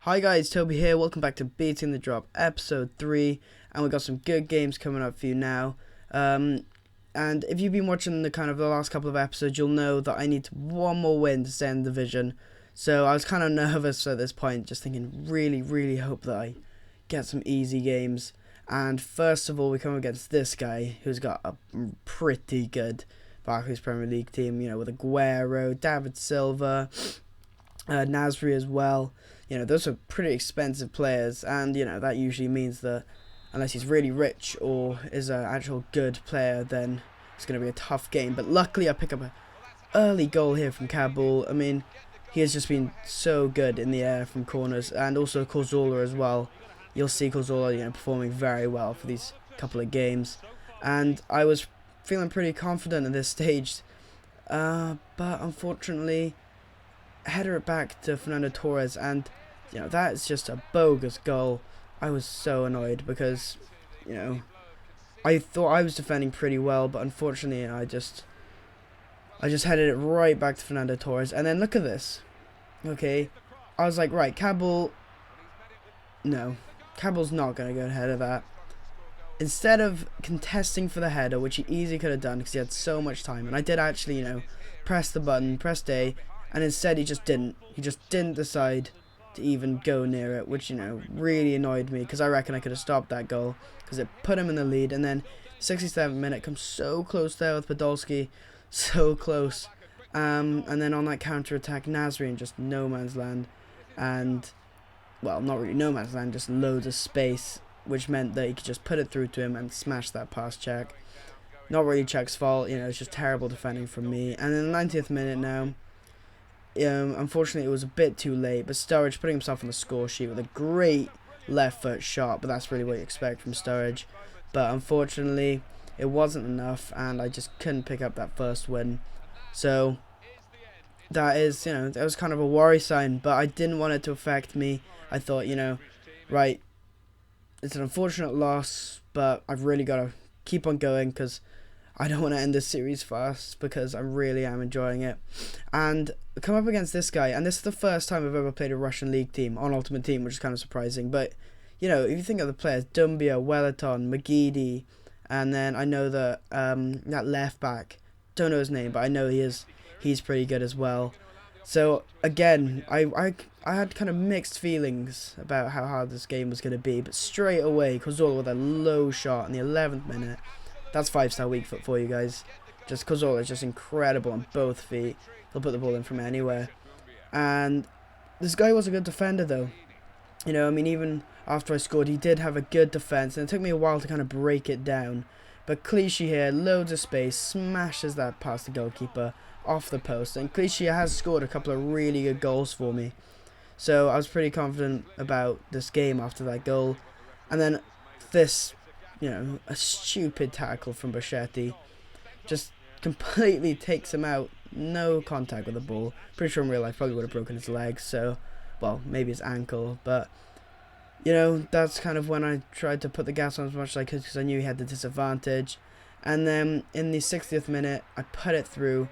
Hi guys, Toby here, welcome back to Beating the Drop episode 3, and we've got some good games coming up for you now. And if you've been watching the last couple of episodes, you'll know that I need one more win to stay in the division. So I was kind of nervous at this point, just thinking really hope that I get some easy games. And first of all, we come against this guy, who's got a pretty good Barclays Premier League team, with Aguero, David Silva, Nasri as well. Those are pretty expensive players, and that usually means that unless he's really rich or is an actual good player, then it's going to be a tough game. But luckily I pick up an early goal here from Kabul. I mean, he has just been so good in the air from corners, and also Cazorla as well. You'll see Cazorla performing very well for these couple of games, and I was feeling pretty confident at this stage, but unfortunately header it back to Fernando Torres, and that is just a bogus goal. I was so annoyed because I thought I was defending pretty well, but unfortunately I just headed it right back to Fernando Torres. And then look at this. Okay, I was like, right, Kabul's not going to go ahead of that. Instead of contesting for the header, which he easily could have done because he had so much time, and I did actually press the button, pressed A, and instead he just didn't decide to even go near it, which really annoyed me, because I reckon I could have stopped that goal because it put him in the lead. And then 67th minute, comes so close there with Podolski, so close, and then on that counter attack, Nasri in just no man's land, and well, not really no man's land, just loads of space, which meant that he could just put it through to him and smash that past Czech. Not really Czech's fault, it's just terrible defending from me. And in the 90th minute now, unfortunately it was a bit too late, but Sturridge putting himself on the score sheet with a great left foot shot, but that's really what you expect from Sturridge. But unfortunately it wasn't enough, and I just couldn't pick up that first win. So that is, that was kind of a worry sign, but I didn't want it to affect me. I thought, right, it's an unfortunate loss, but I've really got to keep on going because I don't want to end this series fast, because I really am enjoying it. And come up against this guy, and this is the first time I've ever played a Russian League team on Ultimate Team, which is kind of surprising. But, if you think of the players, Dumbia, Wellington, Magidi, and then I know that that left back, don't know his name, but I know he's pretty good as well. So, again, I had kind of mixed feelings about how hard this game was going to be, but straight away, Cazorla with a low shot in the 11th minute. That's 5-star weak foot for you guys. Just Cazorla is just incredible on both feet. He'll put the ball in from anywhere. And this guy was a good defender though. Even after I scored, he did have a good defense, and it took me a while to kind of break it down. But Clichy here, loads of space, smashes that past the goalkeeper off the post. And Clichy has scored a couple of really good goals for me. So I was pretty confident about this game after that goal. And then this, a stupid tackle from Boschetti just completely takes him out. No contact with the ball. Pretty sure in real life probably would have broken his legs, so, well, maybe his ankle, but that's kind of when I tried to put the gas on as much as I could, because I knew he had the disadvantage. And then in the 60th minute I put it through,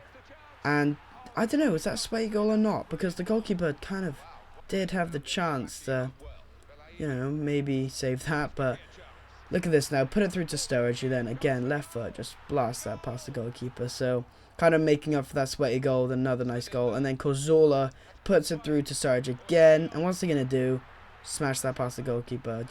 and I don't know, was that a sweaty goal or not, because the goalkeeper kind of did have the chance to maybe save that. But look at this now, put it through to Sturridge, and then again, left foot, just blast that past the goalkeeper. So, kind of making up for that sweaty goal with another nice goal. And then Cazorla puts it through to Sturridge again, and what's he going to do? Smash that past the goalkeeper.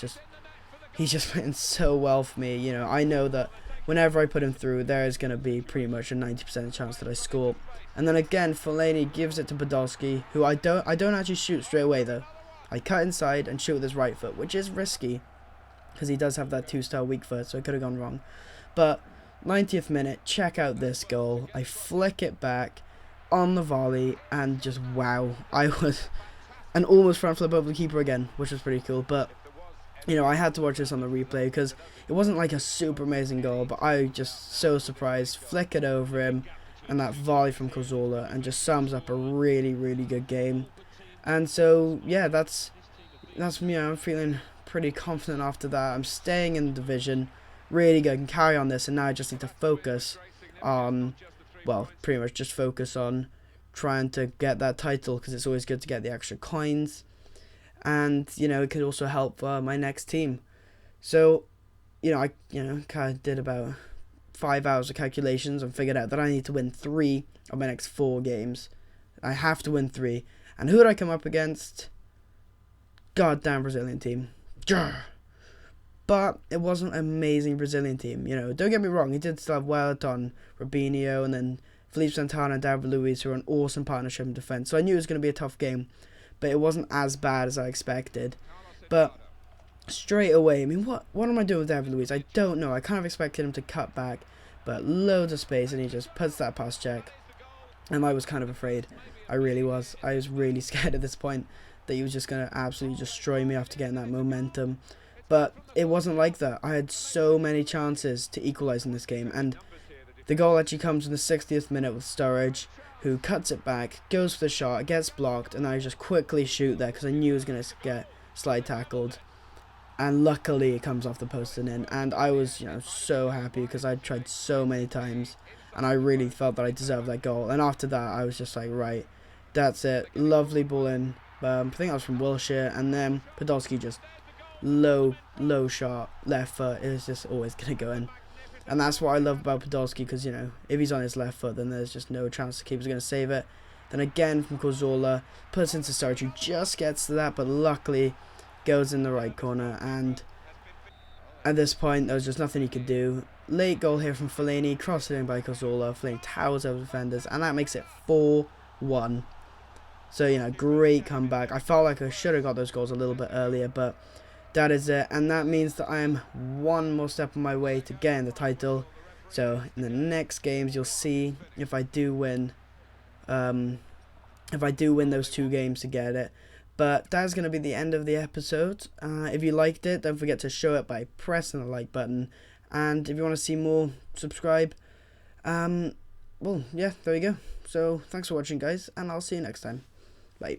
He's just playing so well for me. I know that whenever I put him through, there is going to be pretty much a 90% chance that I score. And then again, Fellaini gives it to Podolski, who I don't actually shoot straight away though. I cut inside and shoot with his right foot, which is risky, because he does have that 2-star weak foot, so it could have gone wrong. But 90th minute, check out this goal. I flick it back on the volley, and just wow, I was an almost front flip over the keeper again, which was pretty cool. But I had to watch this on the replay because it wasn't like a super amazing goal, but I just so surprised. Flick it over him, and that volley from Cazorla, and just sums up a really good game. And so yeah, that's me. I'm feeling pretty confident after that. I'm staying in the division, really good, I can carry on this, and now I just need to focus on, well, pretty much just focus on trying to get that title, because it's always good to get the extra coins. and it could also help my next team. So I kind of did about 5 hours of calculations and figured out that I need to win 3 of my next 4 games. I have to win 3. And who did I come up against? Goddamn Brazilian team. But it wasn't an amazing Brazilian team. Don't get me wrong, he did still have Wellington, Robinho, and then Felipe Santana and David Luiz, who are an awesome partnership in defence. So I knew it was going to be a tough game, but it wasn't as bad as I expected. But straight away, I mean, what am I doing with David Luiz? I don't know. I kind of expected him to cut back, but loads of space, and he just puts that pass check. And I was kind of afraid. I really was. I was really scared at this point that he was just going to absolutely destroy me after getting that momentum. But it wasn't like that. I had so many chances to equalise in this game, and the goal actually comes in the 60th minute with Sturridge, who cuts it back, goes for the shot, gets blocked, and I just quickly shoot there because I knew he was going to get slide tackled. And luckily it comes off the post and in, and I was so happy because I tried so many times, and I really felt that I deserved that goal. And after that, I was just like, right, that's it. Lovely ball in. I think that was from Wilshere, and then Podolski just low shot, left foot. It was just always going to go in. And that's what I love about Podolski, because, if he's on his left foot, then there's just no chance the keeper's going to save it. Then again from Cazorla, puts into Sturridge, who just gets to that, but luckily goes in the right corner. And at this point, there was just nothing he could do. Late goal here from Fellaini, crossed it in by Cazorla. Fellaini towers over defenders, and that makes it 4-1. So, great comeback. I felt like I should have got those goals a little bit earlier, but that is it. And that means that I am one more step on my way to getting the title. So, in the next games, you'll see if I do win. If I do win those 2 games to get it. But that's going to be the end of the episode. If you liked it, don't forget to show it by pressing the like button. And if you want to see more, subscribe. Well, yeah, there you go. So, thanks for watching, guys, and I'll see you next time. Bye.